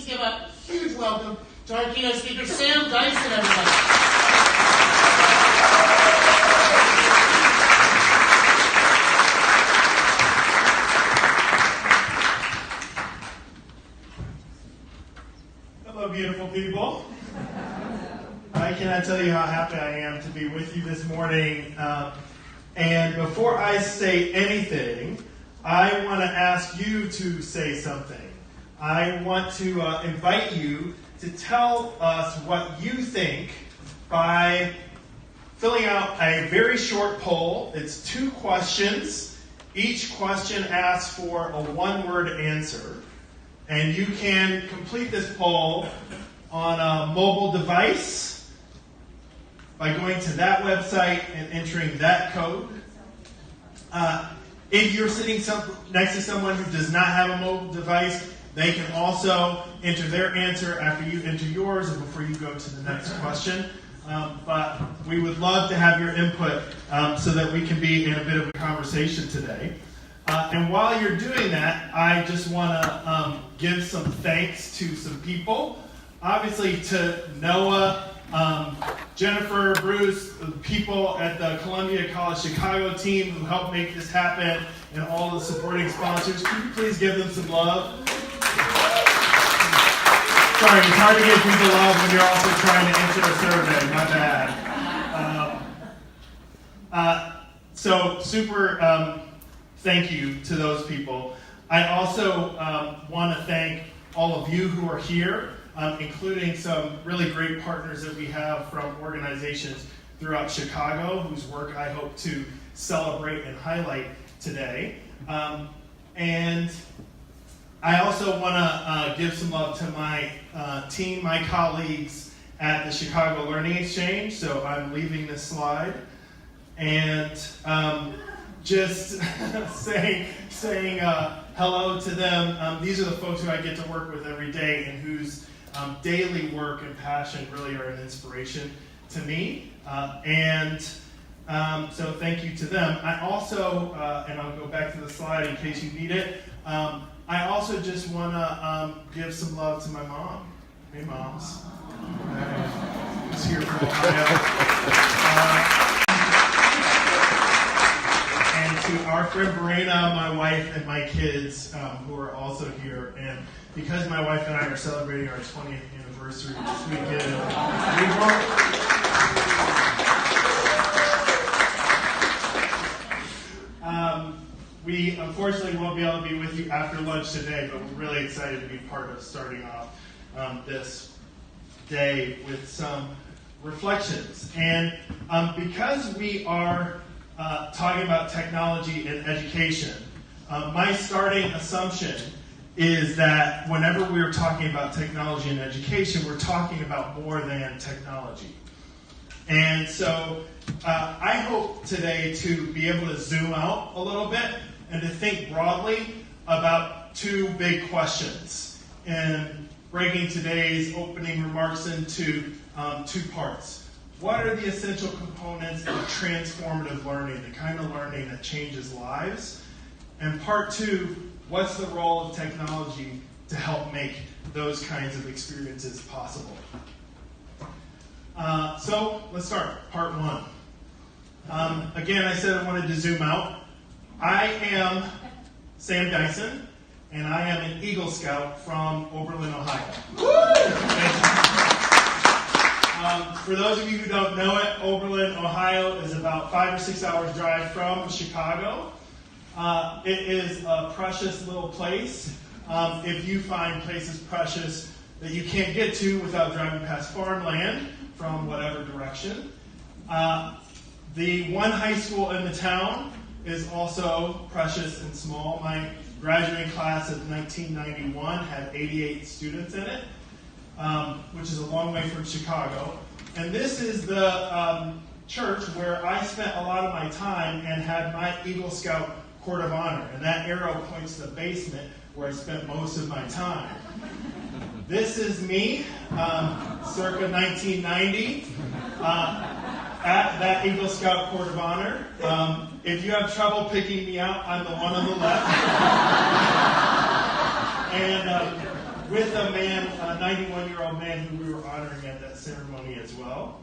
give a huge welcome to our keynote speaker, Sam Dyson, everybody. Hello, beautiful people. I cannot tell you how happy I am to be with you this morning. And before I say anything, I want to ask you to say something. I want to invite you to tell us what you think by filling out a very short poll. It's 2 questions. Each question asks for a one-word answer. And you can complete this poll on a mobile device by going to that website and entering that code. If you're sitting next to someone who does not have a mobile device, they can also enter their answer after you enter yours and before you go to the next question. But we would love to have your input so that we can be in a bit of a conversation today. And while you're doing that, I just want to give some thanks to some people. Obviously to Noah, Jennifer, Bruce, the people at the Columbia College Chicago team who helped make this happen, and all the supporting sponsors. Could you please give them some love? Sorry, it's hard to give people love when you're also trying to answer a survey. My bad. So super thank you to those people. I also want to thank all of you who are here, including some really great partners that we have from organizations throughout Chicago, whose work I hope to celebrate and highlight today. And I also want to give some love to my team, my colleagues at the Chicago Learning Exchange. So I'm leaving this slide. And just saying hello to them. These are the folks who I get to work with every day and whose daily work and passion really are an inspiration to me. So thank you to them. I also, and I'll go back to the slide in case you need it, I also just want to give some love to my mom. Hey, moms. Who's here from Ohio. And to our friend Verena, my wife, and my kids who are also here. And because my wife and I are celebrating our 20th anniversary this weekend, we unfortunately won't be able to be with you after lunch today, but we're really excited to be part of starting off this day with some reflections. And because we are talking about technology and education, my starting assumption is that whenever we're talking about technology and education, we're talking about more than technology. And so I hope today to be able to zoom out a little bit and to think broadly about 2 big questions, and breaking today's opening remarks into 2 parts. What are the essential components of transformative learning, the kind of learning that changes lives? And part 2, what's the role of technology to help make those kinds of experiences possible? So let's start, part 1. Again, I said I wanted to zoom out. I am Sam Dyson, and I am an Eagle Scout from Oberlin, Ohio. For those of you who don't know it, Oberlin, Ohio is about 5 or 6 hours drive from Chicago. It is a precious little place. If you find places precious that you can't get to without driving past farmland from whatever direction. The one high school in the town is also precious and small. My graduating class of 1991 had 88 students in it, which is a long way from Chicago. And this is the church where I spent a lot of my time and had my Eagle Scout Court of Honor. And that arrow points to the basement where I spent most of my time. This is me, circa 1990, at that Eagle Scout Court of Honor. If you have trouble picking me out, I'm the one on the left. And with a man, a 91-year-old man who we were honoring at that ceremony as well.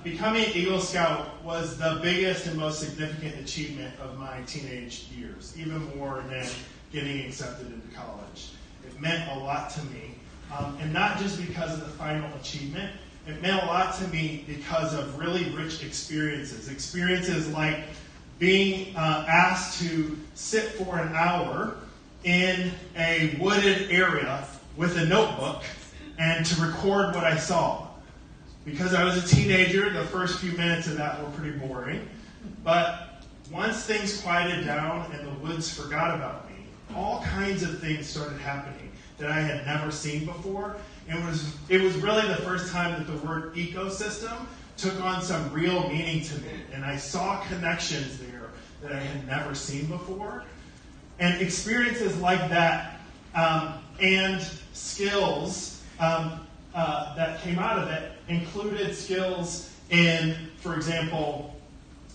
Becoming an Eagle Scout was the biggest and most significant achievement of my teenage years, even more than getting accepted into college. It meant a lot to me, and not just because of the final achievement. It meant a lot to me because of really rich experiences. Experiences like being asked to sit for an hour in a wooded area with a notebook and to record what I saw. Because I was a teenager, the first few minutes of that were pretty boring. But once things quieted down and the woods forgot about me, all kinds of things started happening that I had never seen before. And it was really the first time that the word ecosystem took on some real meaning to me. And I saw connections there that I had never seen before. And experiences like that and skills that came out of it included skills in, for example,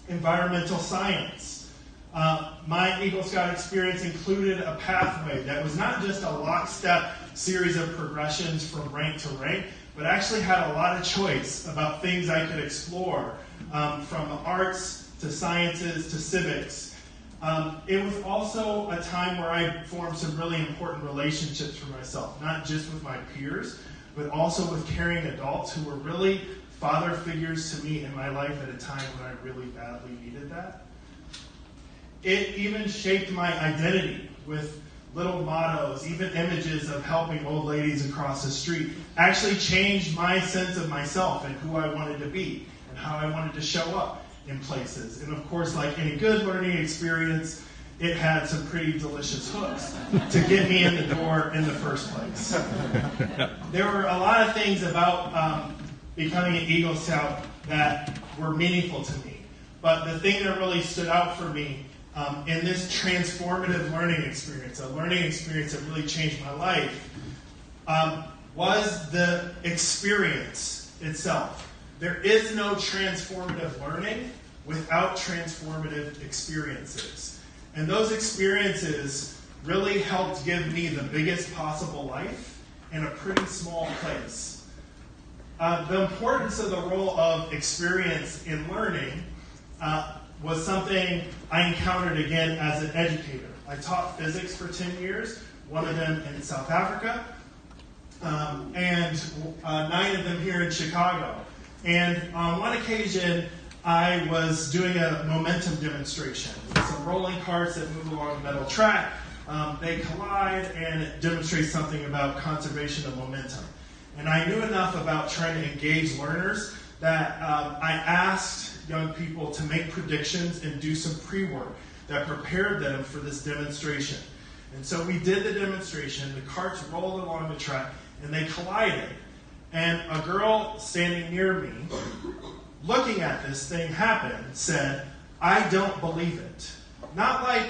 environmental science. My Eagle Scout experience included a pathway that was not just a lockstep series of progressions from rank to rank, but actually had a lot of choice about things I could explore, from the arts to sciences to civics. It was also a time where I formed some really important relationships for myself, not just with my peers, but also with caring adults who were really father figures to me in my life at a time when I really badly needed that. It even shaped my identity with little mottos, even images of helping old ladies across the street. Actually changed my sense of myself and who I wanted to be and how I wanted to show up in places. And of course, like any good learning experience, it had some pretty delicious hooks to get me in the door in the first place. There were a lot of things about becoming an Eagle Scout that were meaningful to me. But the thing that really stood out for me in this transformative learning experience, a learning experience that really changed my life, was the experience itself. There is no transformative learning without transformative experiences. And those experiences really helped give me the biggest possible life in a pretty small place. The importance of the role of experience in learning was something I encountered again as an educator. I taught physics for 10 years, one of them in South Africa, and 9 of them here in Chicago. And on one occasion, I was doing a momentum demonstration. Some rolling carts that move along a metal track. They collide, and it demonstrates something about conservation of momentum. And I knew enough about trying to engage learners that I asked young people to make predictions and do some pre-work that prepared them for this demonstration. And so we did the demonstration. The carts rolled along the track, and they collided. And a girl standing near me, looking at this thing happen, said, "I don't believe it." Not like,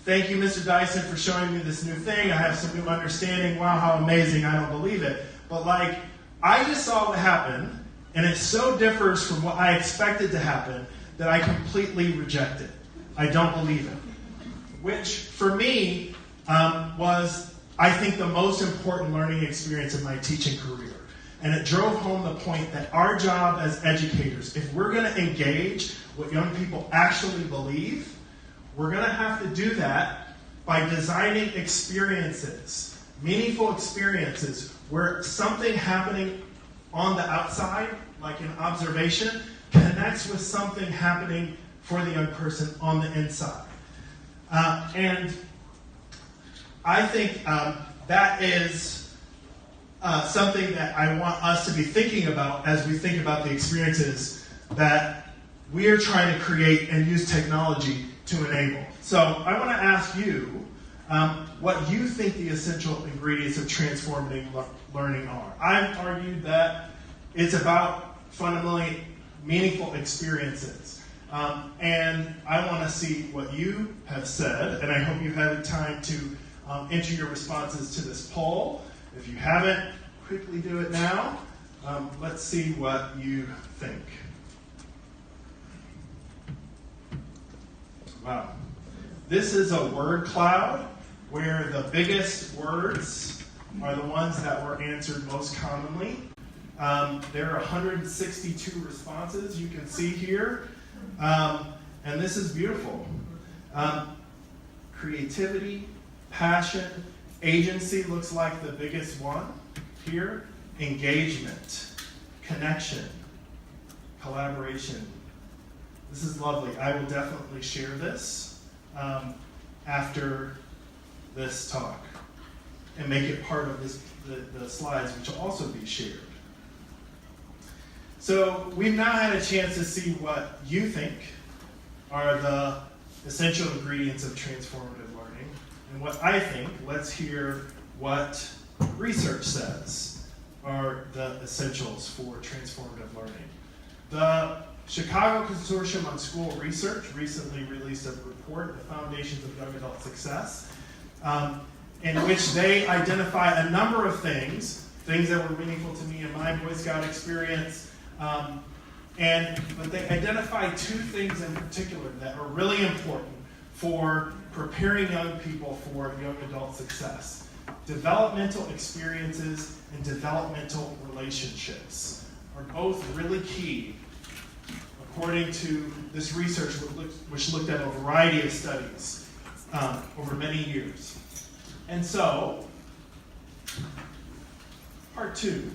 "Thank you, Mr. Dyson, for showing me this new thing. I have some new understanding. Wow, how amazing. I don't believe it." But like, "I just saw what happened, and it so differs from what I expected to happen that I completely reject it. I don't believe it." Which, for me, was, I think, the most important learning experience of my teaching career. And it drove home the point that our job as educators, if we're going to engage what young people actually believe, we're going to have to do that by designing experiences, meaningful experiences, where something happening on the outside, like an observation, connects with something happening for the young person on the inside. And I think that is something that I want us to be thinking about as we think about the experiences that we are trying to create and use technology to enable. So I want to ask you what you think the essential ingredients of transformative learning are. I've argued that it's about fundamentally meaningful experiences. And I want to see what you have said, and I hope you've had time to enter your responses to this poll. If you haven't, quickly do it now. Let's see what you think. Wow. This is a word cloud where the biggest words are the ones that were answered most commonly. There are 162 responses you can see here, and this is beautiful. Creativity, passion, agency looks like the biggest one here. Engagement, connection, collaboration. This is lovely. I will definitely share this after this talk and make it part of the slides, which will also be shared. So we've now had a chance to see what you think are the essential ingredients of transformative learning and what I think. Let's hear what research says are the essentials for transformative learning. The Chicago Consortium on School Research recently released a report, The Foundations of Young Adult Success, in which they identify a number of things that were meaningful to me in my Boy Scout experience, but they identify two things in particular that are really important for preparing young people for young adult success. Developmental experiences and developmental relationships are both really key, according to this research, which looked at a variety of studies over many years. And so, part two,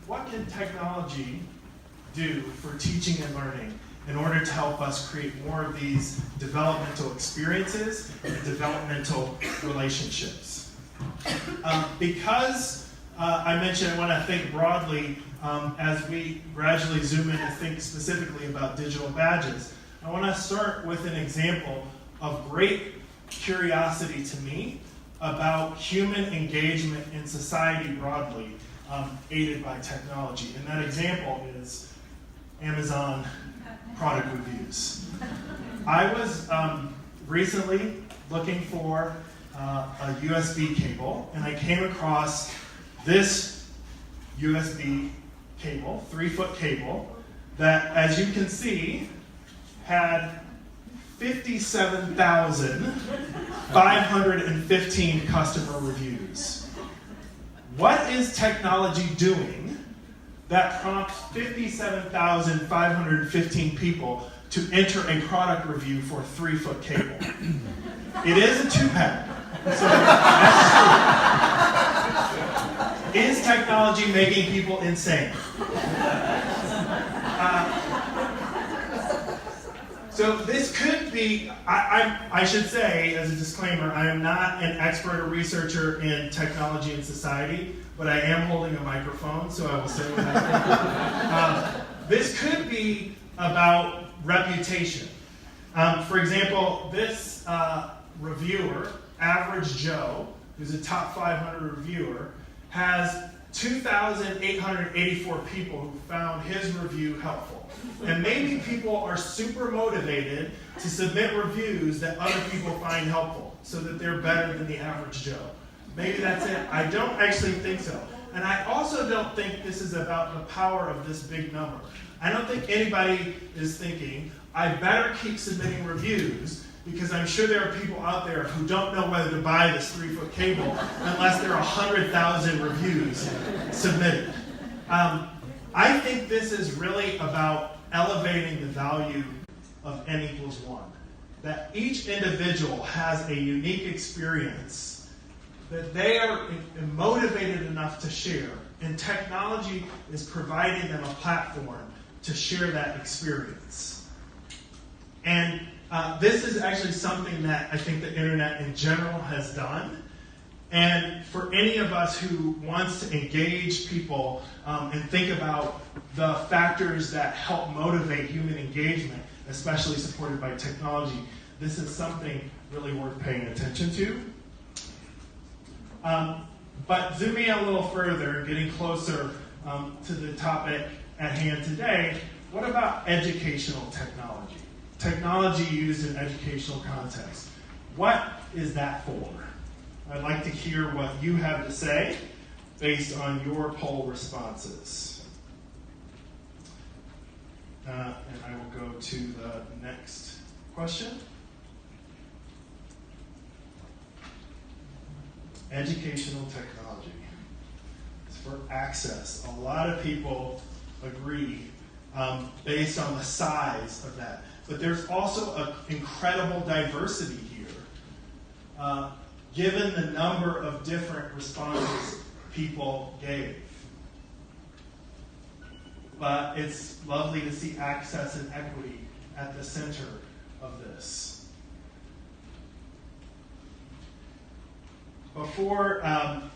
what can technology do for teaching and learning in order to help us create more of these developmental experiences and developmental relationships? Because I mentioned I want to think broadly as we gradually zoom in and think specifically about digital badges, I want to start with an example of great curiosity to me about human engagement in society broadly, aided by technology. And that example is Amazon product reviews. I was recently looking for a USB cable, and I came across this USB cable, 3-foot cable, that, as you can see, had 57,515 customer reviews. What is technology doing that prompts 57,515 people to enter a product review for a 3-foot cable? It is a 2-pack. So that's true. Is technology making people insane? So this could be, I should say, as a disclaimer, I am not an expert or researcher in technology and society, but I am holding a microphone, so I will say what I think. This could be about reputation. For example, this reviewer, Average Joe, who's a top 500 reviewer, has 2,884 people who found his review helpful. And maybe people are super motivated to submit reviews that other people find helpful, so that they're better than the average Joe. Maybe that's it. I don't actually think so. And I also don't think this is about the power of this big number. I don't think anybody is thinking, I better keep submitting reviews, because I'm sure there are people out there who don't know whether to buy this 3-foot cable unless there are 100,000 reviews submitted. I think this is really about elevating the value of N=1. That each individual has a unique experience that they are motivated enough to share, and technology is providing them a platform to share that experience. And this is actually something that I think the internet in general has done. And for any of us who wants to engage people and think about the factors that help motivate human engagement, especially supported by technology, this is something really worth paying attention to. But zooming a little further, getting closer to the topic at hand today, what about educational technology? Technology used in educational context. What is that for? I'd like to hear what you have to say based on your poll responses. And I will go to the next question. educational technology. It's for access. A lot of people agree based on the size of that. But there's also an incredible diversity here, given the number of different responses people gave. But it's lovely to see access and equity at the center of this. Before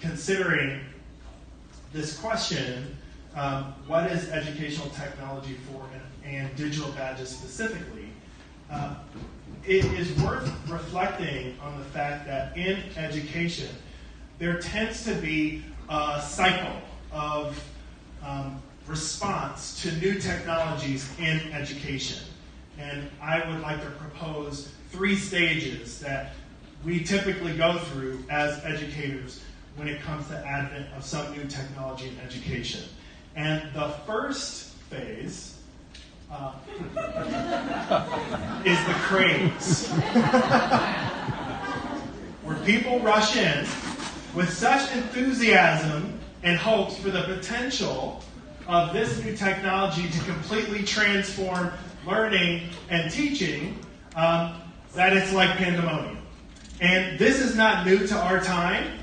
considering this question, what is educational technology for and digital badges specifically, it is worth reflecting on the fact that in education, there tends to be a cycle of response to new technologies in education. And I would like to propose 3 stages that we typically go through as educators when it comes to advent of some new technology in education. And the first phase is the craze, where people rush in with such enthusiasm and hopes for the potential of this new technology to completely transform learning and teaching that it's like pandemonium. And this is not new to our time.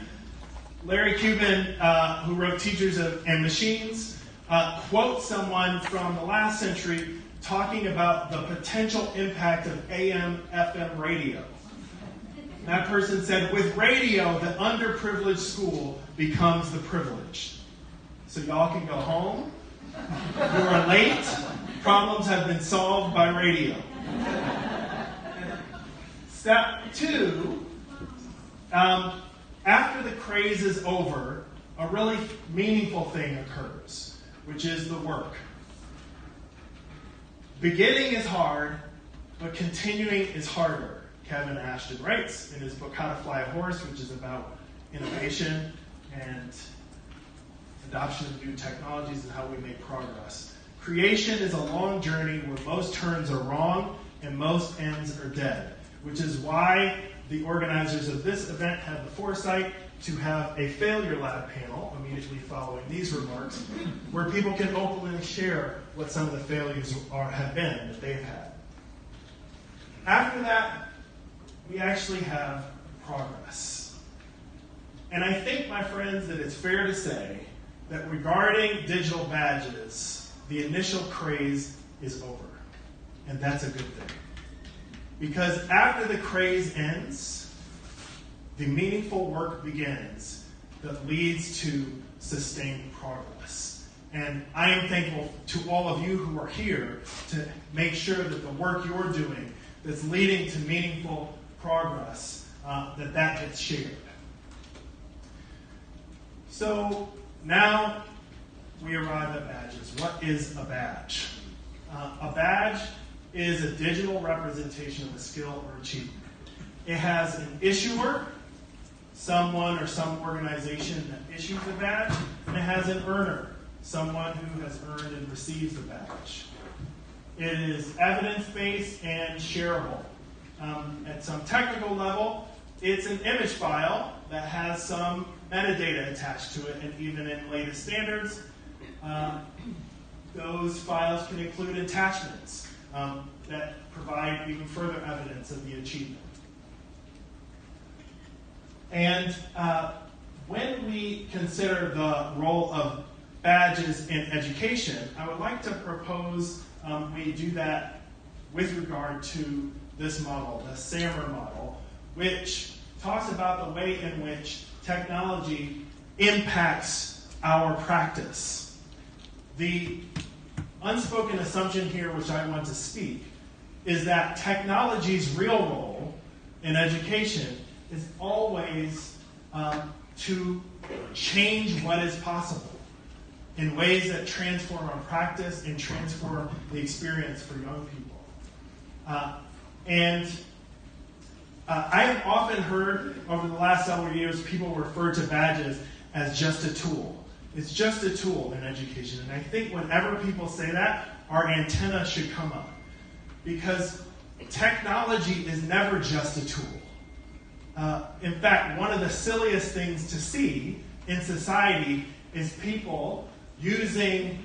Larry Cuban, who wrote Teachers and Machines, quotes someone from the last century talking about the potential impact of AM/FM radio. That person said, with radio, the underprivileged school becomes the privileged. So y'all can go home. You are late. Problems have been solved by radio. Step 2, after the craze is over, a really meaningful thing occurs, which is the work. Beginning is hard, but continuing is harder, Kevin Ashton writes in his book, How to Fly a Horse, which is about innovation and adoption of new technologies and how we make progress. Creation is a long journey where most turns are wrong and most ends are dead, which is why the organizers of this event had the foresight to have a failure lab panel immediately following these remarks, where people can openly share what some of the failures have been that they've had. After that, we actually have progress. And I think, my friends, that it's fair to say that regarding digital badges, the initial craze is over. And that's a good thing. Because after the craze ends, the meaningful work begins that leads to sustained progress. And I am thankful to all of you who are here to make sure that the work you're doing that's leading to meaningful progress, that gets shared. So now we arrive at badges. What is a badge? A badge is a digital representation of a skill or achievement. It has an issuer, someone or some organization that issues the badge, and it has an earner, someone who has earned and receives the badge. It is evidence-based and shareable. At some technical level, it's an image file that has some metadata attached to it, and even in latest standards, those files can include attachments that provide even further evidence of the achievement. And when we consider the role of badges in education, I would like to propose we do that with regard to this model, the SAMR model, which talks about the way in which technology impacts our practice. The unspoken assumption here, which I want to speak, is that technology's real role in education is always to change what is possible in ways that transform our practice and transform the experience for young people. I have often heard over the last several years people refer to badges as just a tool. It's just a tool in education. And I think whenever people say that, our antenna should come up. Because technology is never just a tool. In fact, one of the silliest things to see in society is people using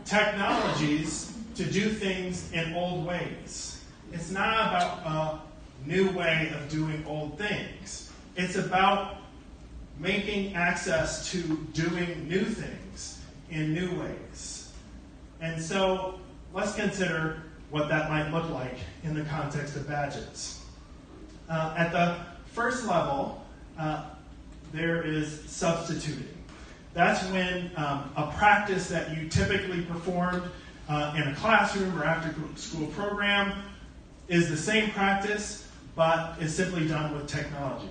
technologies to do things in old ways. It's not about a new way of doing old things. It's about making access to doing new things in new ways. And so let's consider what that might look like in the context of badges. At the first level, there is substituting. That's when a practice that you typically performed in a classroom or after-school program is the same practice, but is simply done with technology.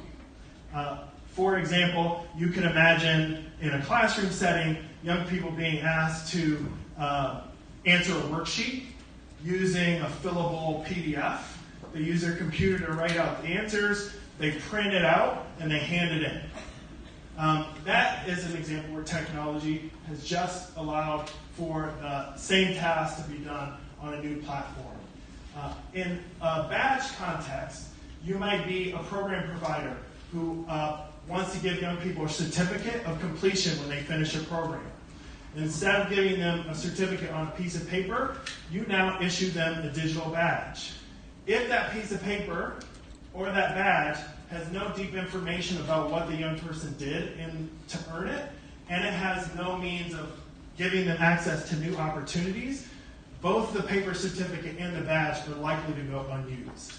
For example, you can imagine in a classroom setting, young people being asked to answer a worksheet using a fillable PDF. They use their computer to write out the answers, they print it out, and they hand it in. That is an example where technology has just allowed for the same task to be done on a new platform. In a badge context, you might be a program provider who wants to give young people a certificate of completion when they finish a program. Instead of giving them a certificate on a piece of paper, you now issue them a digital badge. If that piece of paper or that badge has no deep information about what the young person did to earn it, and it has no means of giving them access to new opportunities, both the paper certificate and the badge are likely to go unused.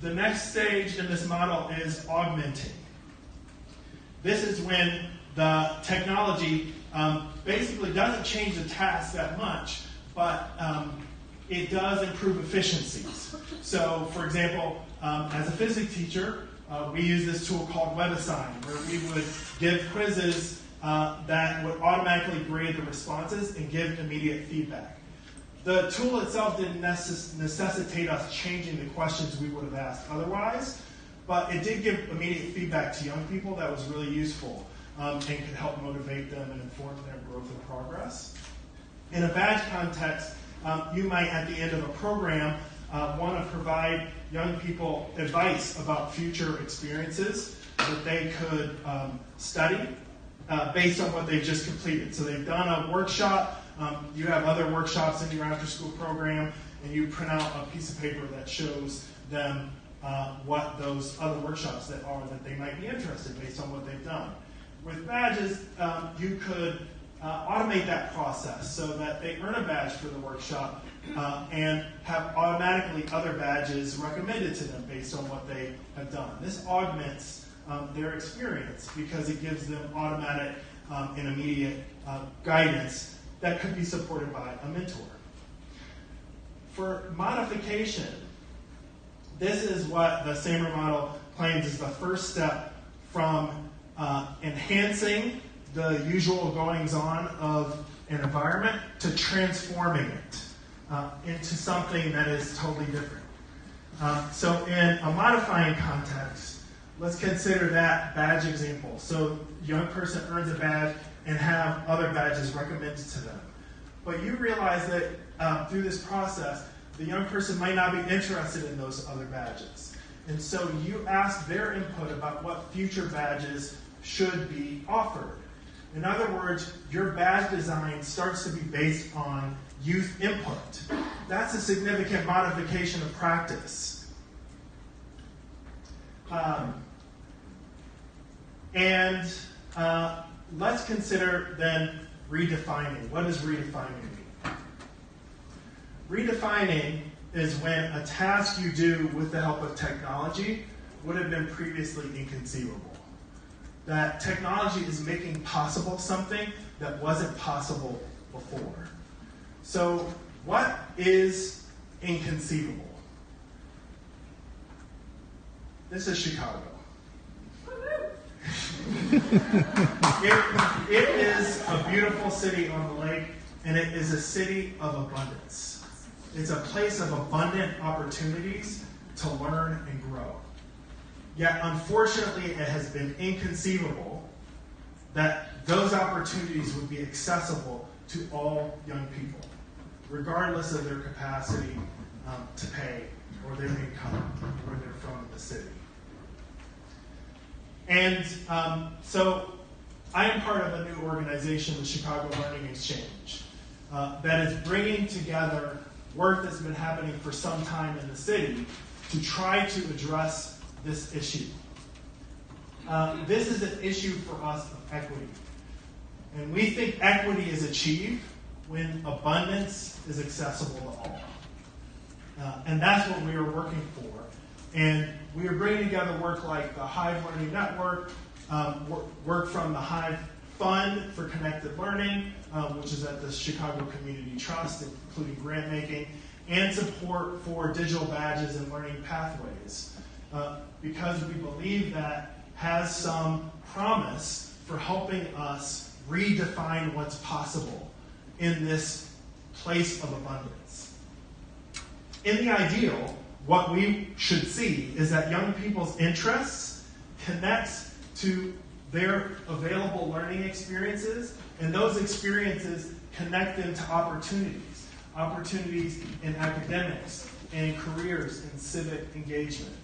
The next stage in this model is augmenting. This is when the technology basically doesn't change the task that much, but it does improve efficiencies. So, for example, as a physics teacher, we use this tool called WebAssign, where we would give quizzes that would automatically grade the responses and give immediate feedback. The tool itself didn't necessitate us changing the questions we would have asked otherwise, but it did give immediate feedback to young people that was really useful and could help motivate them and inform their growth and progress. In a badge context, you might, at the end of a program, want to provide young people advice about future experiences that they could study based on what they've just completed. So they've done a workshop, you have other workshops in your after-school program, and you print out a piece of paper that shows them what those other workshops that they might be interested based on what they've done. With badges, you could automate that process so that they earn a badge for the workshop and have automatically other badges recommended to them based on what they have done. This augments their experience because it gives them automatic and immediate guidance that could be supported by a mentor. For modification, this is what the Samer model claims is the first step from enhancing the usual goings-on of an environment to transforming it into something that is totally different. So in a modifying context, let's consider that badge example. So a young person earns a badge and have other badges recommended to them. But you realize that through this process, the young person might not be interested in those other badges. And so you ask their input about what future badges should be offered. In other words, your badge design starts to be based on youth input. That's a significant modification of practice. Let's consider then redefining. What does redefining mean? Redefining is when a task you do with the help of technology would have been previously inconceivable. That technology is making possible something that wasn't possible before. So what is inconceivable? This is Chicago. It is a beautiful city on the lake, and it is a city of abundance. It's a place of abundant opportunities to learn and grow. Yet, unfortunately, it has been inconceivable that those opportunities would be accessible to all young people, regardless of their capacity to pay or their income, or where they're from in the city. And so I am part of a new organization, the Chicago Learning Exchange, that is bringing together work that's been happening for some time in the city to try to address this issue. This is an issue for us of equity. And we think equity is achieved when abundance is accessible to all. And that's what we are working for. And we are bringing together work like the Hive Learning Network, work from the Hive Fund for Connected Learning, which is at the Chicago Community Trust, including grant making, and support for digital badges and learning pathways. Because we believe that has some promise for helping us redefine what's possible in this place of abundance. In the ideal, what we should see is that young people's interests connect to their available learning experiences, and those experiences connect them to opportunities. Opportunities in academics, and careers, and civic engagement.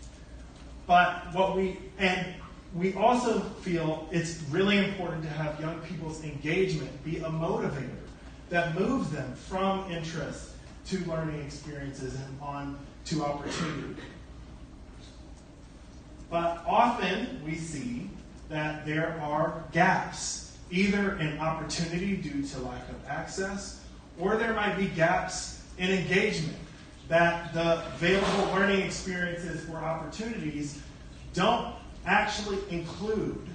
But we also feel it's really important to have young people's engagement be a motivator that moves them from interest to learning experiences and on to opportunity. But often we see that there are gaps, either in opportunity due to lack of access, or there might be gaps in engagement, that the available learning experiences or opportunities don't actually include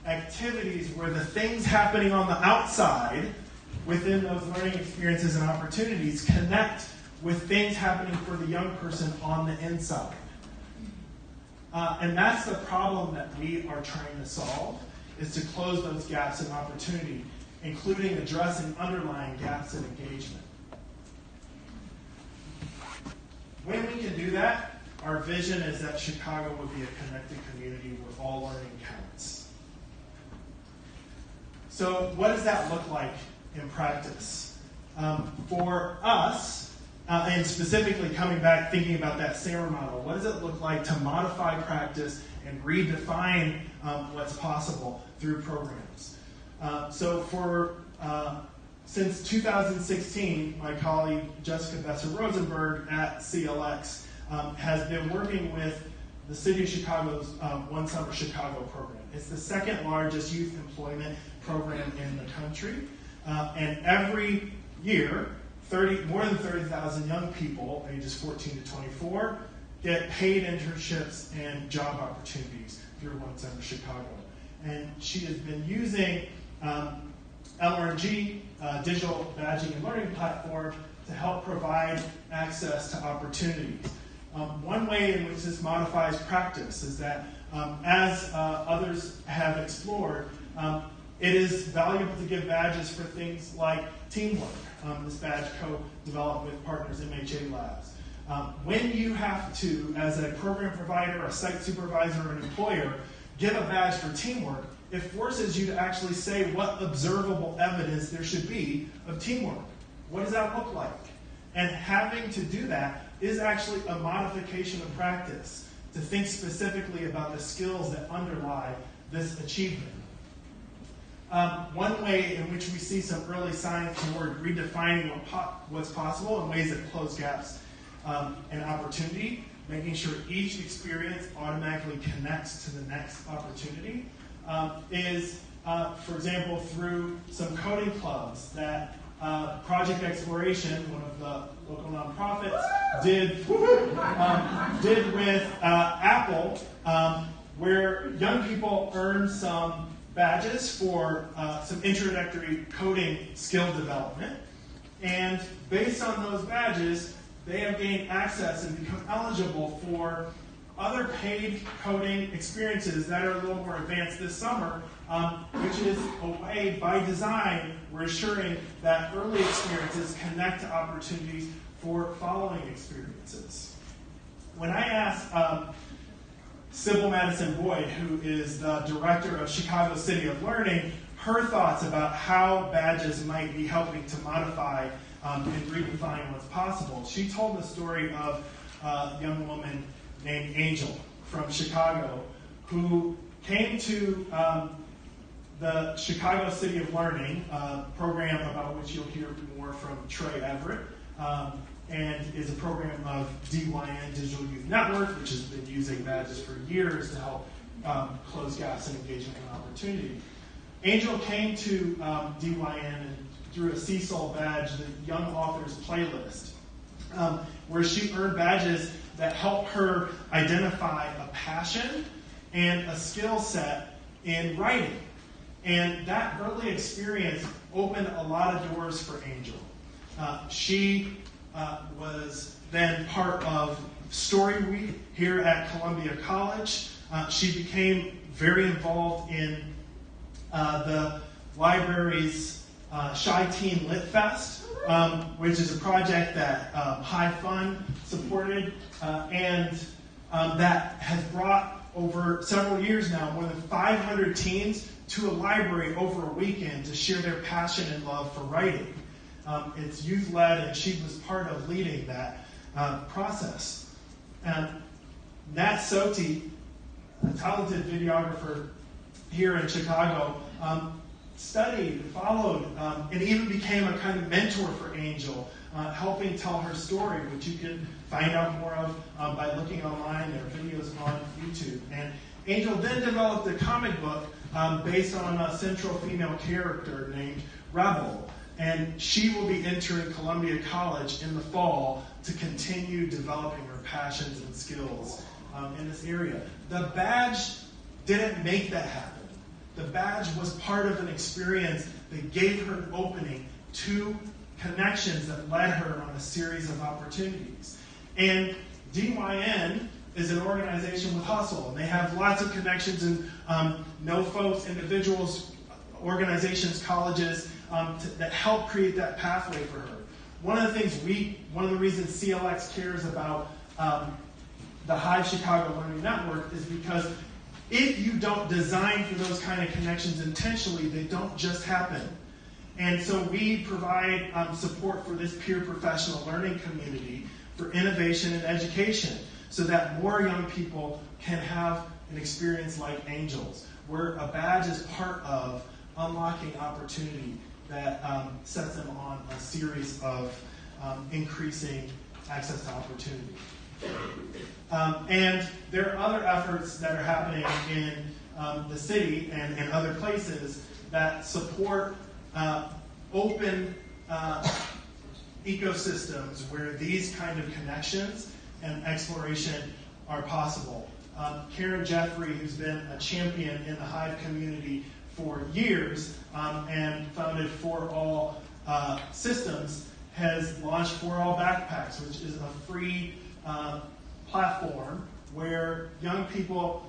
activities where the things happening on the outside within those learning experiences and opportunities connect with things happening for the young person on the inside. And that's the problem that we are trying to solve, is to close those gaps in opportunity, including addressing underlying gaps in engagement. When we can do that, our vision is that Chicago would be a connected community where all learning counts. So what does that look like in practice? For us, and specifically coming back, thinking about that SARE model, what does it look like to modify practice and redefine what's possible through programs? Since 2016, my colleague Jessica Besser-Rosenberg at CLX has been working with the City of Chicago's One Summer Chicago program. It's the second largest youth employment program in the country. And every year, more than 30,000 young people, ages 14 to 24, get paid internships and job opportunities through One Summer Chicago. And she has been using LRG, digital badging and learning platform, to help provide access to opportunities. One way in which this modifies practice is that, as others have explored, it is valuable to give badges for things like teamwork. This badge co-developed with partners MHA Labs. When you have to, as a program provider, a site supervisor, or an employer, give a badge for teamwork, it forces you to actually say what observable evidence there should be of teamwork. What does that look like? And having to do that is actually a modification of practice, to think specifically about the skills that underlie this achievement. One way in which we see some early signs toward redefining what's possible in ways that close gaps and opportunity, making sure each experience automatically connects to the next opportunity, is, for example, through some coding clubs that Project Exploration, one of the local nonprofits, did with Apple, where young people earned some badges for some introductory coding skill development. And based on those badges, they have gained access and become eligible for other paid coding experiences that are a little more advanced this summer, which is a way, by design, we're ensuring that early experiences connect to opportunities for following experiences. When I asked Sybil Madison Boyd, who is the director of Chicago City of Learning, her thoughts about how badges might be helping to modify and redefine what's possible, she told the story of a young woman named Angel from Chicago who came to the Chicago City of Learning, a program about which you'll hear more from Trey Everett, and is a program of DYN, Digital Youth Network, which has been using badges for years to help close gaps in engagement and opportunity. Angel came to DYN and through a CSOL badge, the Young Authors Playlist, where she earned badges that help her identify a passion and a skill set in writing. And that early experience opened a lot of doors for Angel. She was then part of Story Week here at Columbia College. She became very involved in the library's Shy Teen Lit Fest, which is a project that High Fund supported, and that has brought over several years now more than 500 teens to a library over a weekend to share their passion and love for writing. It's youth-led, and she was part of leading that process. Nat Soti, a talented videographer here in Chicago, studied, followed, and even became a kind of mentor for Angel, helping tell her story, which you can find out more of by looking online. There are videos on YouTube. And Angel then developed a comic book based on a central female character named Rebel. And she will be entering Columbia College in the fall to continue developing her passions and skills in this area. The badge didn't make that happen. The badge was part of an experience that gave her an opening to connections that led her on a series of opportunities. And DYN is an organization with hustle, and they have lots of connections and know folks, individuals, organizations, colleges that help create that pathway for her. One of the reasons CLX cares about the Hive Chicago Learning Network is because if you don't design for those kind of connections intentionally, they don't just happen. And so we provide support for this peer professional learning community for innovation and education so that more young people can have an experience like Angel's, where a badge is part of unlocking opportunity that sets them on a series of increasing access to opportunity. And there are other efforts that are happening in the city and other places that support open ecosystems where these kind of connections and exploration are possible. Karen Jeffrey, who's been a champion in the Hive community for years and founded For All Systems, has launched For All Backpacks, which is a free platform where young people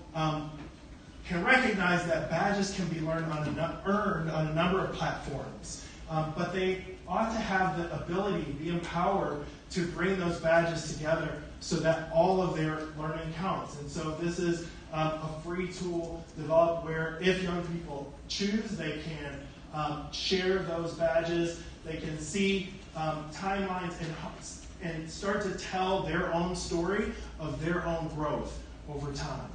can recognize that badges can be earned on a number of platforms. But they ought to have the ability, be empowered to bring those badges together so that all of their learning counts. And so this is a free tool developed where if young people choose, they can share those badges, they can see timelines and start to tell their own story of their own growth over time.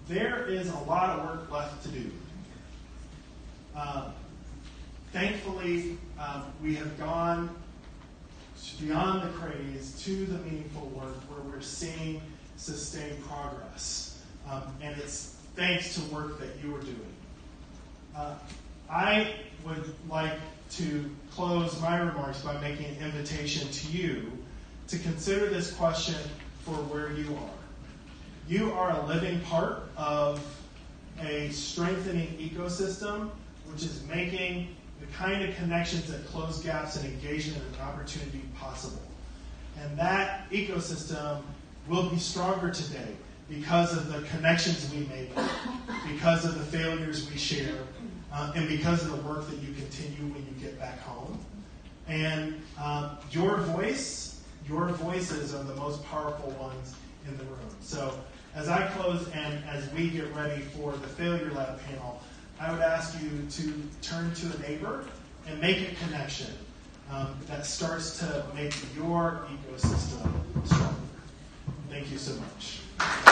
There is a lot of work left to do. Thankfully, we have gone beyond the craze to the meaningful work where we're seeing sustained progress. And it's thanks to work that you are doing. I would like to close my remarks by making an invitation to you to consider this question for where you are. You are a living part of a strengthening ecosystem which is making the kind of connections that close gaps in engagement and opportunity possible. And that ecosystem will be stronger today because of the connections we make, because of the failures we share, and because of the work that you continue when you get back home. And your voices are the most powerful ones in the room. So as I close and as we get ready for the Failure Lab panel, I would ask you to turn to a neighbor and make a connection. that starts to make your ecosystem stronger. Thank you so much.